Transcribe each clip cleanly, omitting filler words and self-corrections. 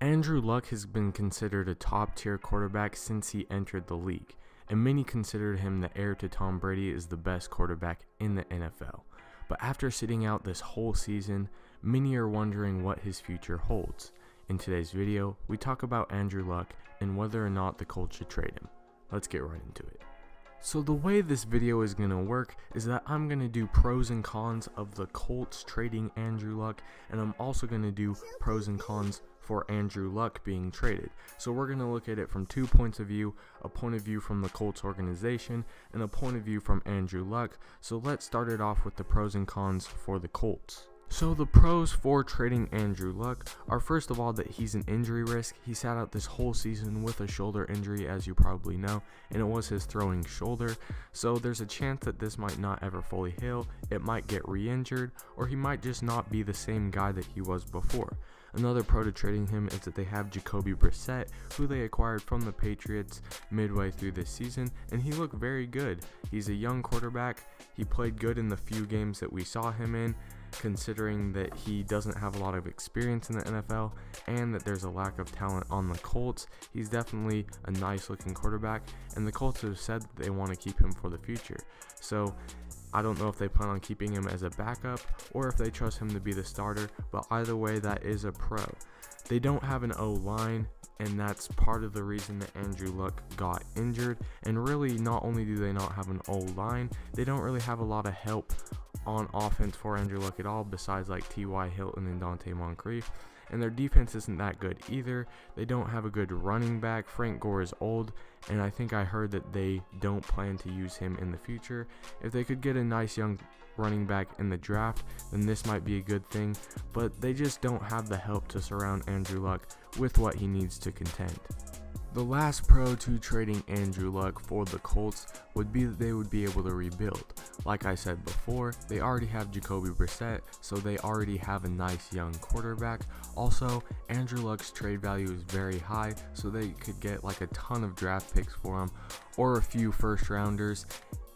Andrew Luck has been considered a top-tier quarterback since he entered the league, and many considered him the heir to Tom Brady as the best quarterback in the NFL. But after sitting out this whole season, many are wondering what his future holds. In today's video, we talk about Andrew Luck and whether or not the Colts should trade him. Let's get right into it. So the way this video is going to work is that I'm going to do pros and cons of the Colts trading Andrew Luck, and I'm also going to do pros and cons for Andrew Luck being traded. So we're going to look at it from 2 points of view, a point of view from the Colts organization and a point of view from Andrew Luck. So let's start it off with the pros and cons for the Colts. So the pros for trading Andrew Luck are, first of all, that he's an injury risk. He sat out this whole season with a shoulder injury, as you probably know, and it was his throwing shoulder. So there's a chance that this might not ever fully heal, it might get re-injured, or he might just not be the same guy that he was before. Another pro to trading him is that they have Jacoby Brissett, who they acquired from the Patriots midway through this season, and he looked very good. He's a young quarterback. He played good in the few games that we saw him in, considering that he doesn't have a lot of experience in the NFL and that there's a lack of talent on the Colts. He's definitely a nice looking quarterback, and the Colts have said that they want to keep him for the future. So I don't know if they plan on keeping him as a backup or if they trust him to be the starter, but either way, that is a pro. They don't have an O-line, and that's part of the reason that Andrew Luck got injured. And really, not only do they not have an O-line, they don't really have a lot of help on offense for Andrew Luck at all, besides like T.Y. Hilton and Dante Moncrief. And their defense isn't that good either. They don't have a good running back. Frank Gore is old, and I think I heard that they don't plan to use him in the future. If they could get a nice young running back in the draft, then this might be a good thing, but they just don't have the help to surround Andrew Luck with what he needs to contend. The last pro to trading Andrew Luck for the Colts would be that they would be able to rebuild. Like I said before, they already have Jacoby Brissett, so they already have a nice young quarterback. Also, Andrew Luck's trade value is very high, so they could get like a ton of draft picks for him or a few first rounders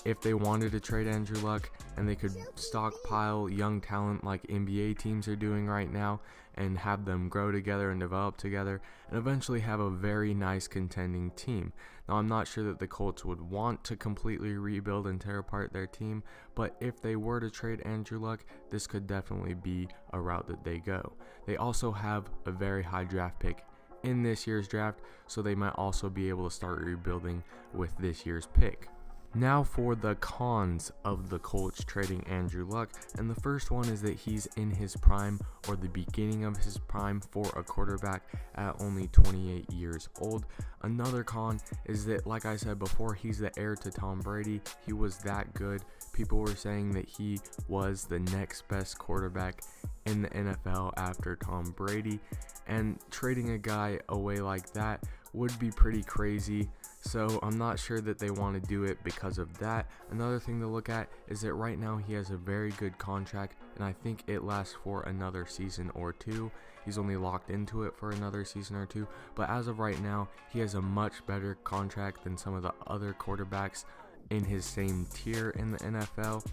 if they wanted to trade Andrew Luck, and they could stockpile young talent like NBA teams are doing right now and have them grow together and develop together and eventually have a very nice contending team. Now, I'm not sure that the Colts would want to completely rebuild and tear apart their team, but if they were to trade Andrew Luck, this could definitely be a route that they go. They also have a very high draft pick in this year's draft, so they might also be able to start rebuilding with this year's pick. Now for the cons of the Colts trading Andrew Luck, and the first one is that he's in his prime or the beginning of his prime for a quarterback at only 28 years old. Another con is that, like I said before, he's the heir to Tom Brady. He was that good. People were saying that he was the next best quarterback in the NFL after Tom Brady, and trading a guy away like that would be pretty crazy. So I'm not sure that they want to do it because of that. Another thing to look at is that right now he has a very good contract, and I think it lasts for another season or two. He's only locked into it for another season or two, but as of right now, he has a much better contract than some of the other quarterbacks in his same tier in the NFL.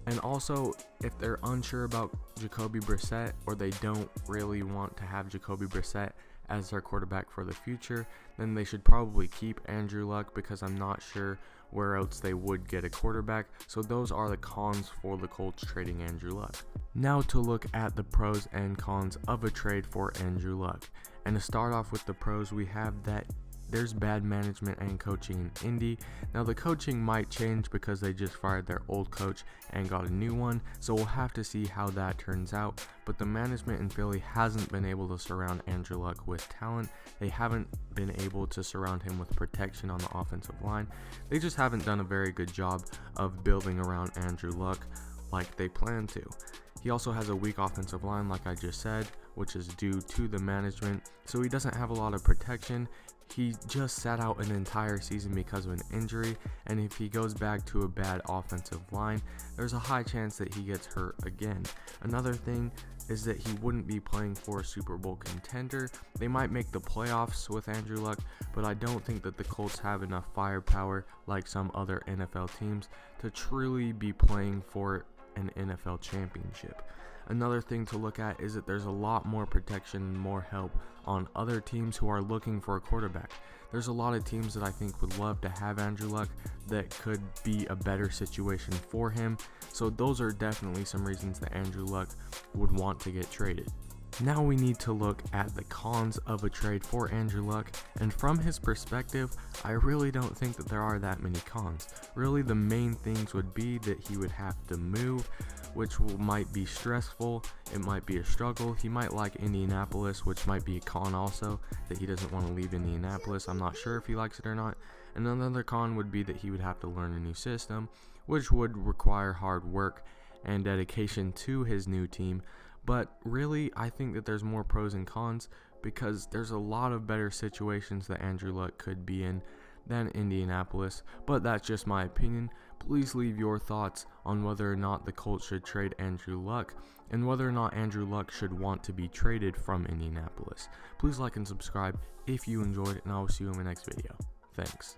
And also, if they're unsure about Jacoby Brissett, or they don't really want to have Jacoby Brissett as their quarterback for the future, then they should probably keep Andrew Luck, because I'm not sure where else they would get a quarterback. So those are the cons for the Colts trading Andrew Luck. Now to look at the pros and cons of a trade for Andrew Luck. And to start off with the pros, we have that there's bad management and coaching in Indy. Now the coaching might change because they just fired their old coach and got a new one, so we'll have to see how that turns out. But the management in Philly hasn't been able to surround Andrew Luck with talent. They haven't been able to surround him with protection on the offensive line. They just haven't done a very good job of building around Andrew Luck like they plan to. He also has a weak offensive line, like I just said, which is due to the management, so he doesn't have a lot of protection. He just sat out an entire season because of an injury, and if he goes back to a bad offensive line, there's a high chance that he gets hurt again. Another thing is that he wouldn't be playing for a Super Bowl contender. They might make the playoffs with Andrew Luck, but I don't think that the Colts have enough firepower like some other NFL teams to truly be playing for an NFL championship. Another thing to look at is that there's a lot more protection and more help on other teams who are looking for a quarterback. There's a lot of teams that I think would love to have Andrew Luck that could be a better situation for him. So those are definitely some reasons that Andrew Luck would want to get traded. Now we need to look at the cons of a trade for Andrew Luck, and from his perspective, I really don't think that there are that many cons. Really, the main things would be that he would have to move, which might be stressful, it might be a struggle. He might like Indianapolis, which might be a con also, that he doesn't want to leave Indianapolis. I'm not sure if he likes it or not. And another con would be that he would have to learn a new system, which would require hard work and dedication to his new team. But really, I think that there's more pros and cons because there's a lot of better situations that Andrew Luck could be in than Indianapolis. But that's just my opinion. Please leave your thoughts on whether or not the Colts should trade Andrew Luck and whether or not Andrew Luck should want to be traded from Indianapolis. Please like and subscribe if you enjoyed, and I will see you in my next video. Thanks.